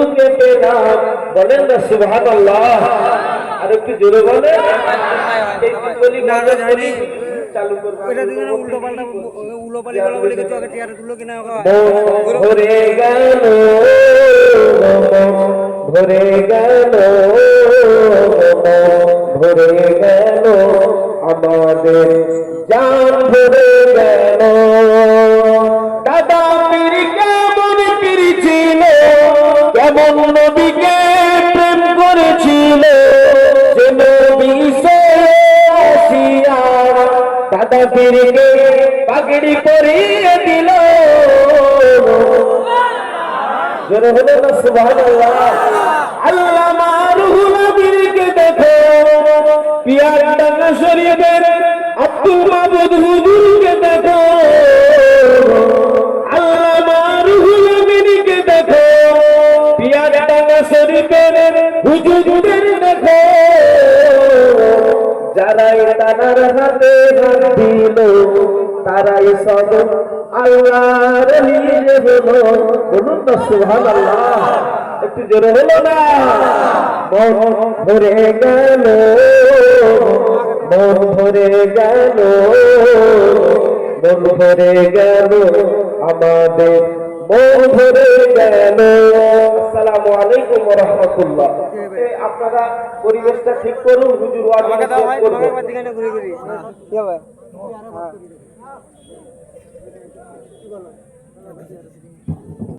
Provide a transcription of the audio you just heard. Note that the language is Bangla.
গুরুকে পেলাম। বলেন না সুবহানাল্লাহ। আর একটু জোরে বলেন। চালু করবো ভরে গেল ভরে গেল ভরে গেল আমাদের জান ভরে গেল। দাদা পীর কেমন পীর ছিল, কেমন নবীকে প্রেম করেছিল, যে নবী সে আসিয়া দাদা পীরকে পাগড়ি পরিয়ে দিল। জোরে হলো না সুবহানাল্লাহ। আল্লামা রুহুল আমিনকে দেখো, পিয়ারডাঙ্গা শরীফের আব্দুল মাবুদ হুজুরকে দেখো, আল্লামা রুহুল আমিনকে দেখো, পিয়ারডাঙ্গা শরীফের হুজুরদের দেখো। যারাই তানার হাতে হাত দিল, তারাই সব আল্লাহর ওলি হলো। বলুন না সুবহানাল্লাহ। একটু জোরে হলো না। মন ভরে গেল মন ভরে গেল মন ভরে গেল আমাদের মন ভরে গেল। আসসালামু আলাইকুম ওয়া রাহমাতুল্লাহ। আপনারা পরিবেশটা ঠিক করুন, হুজুর ওয়াজ করবেন।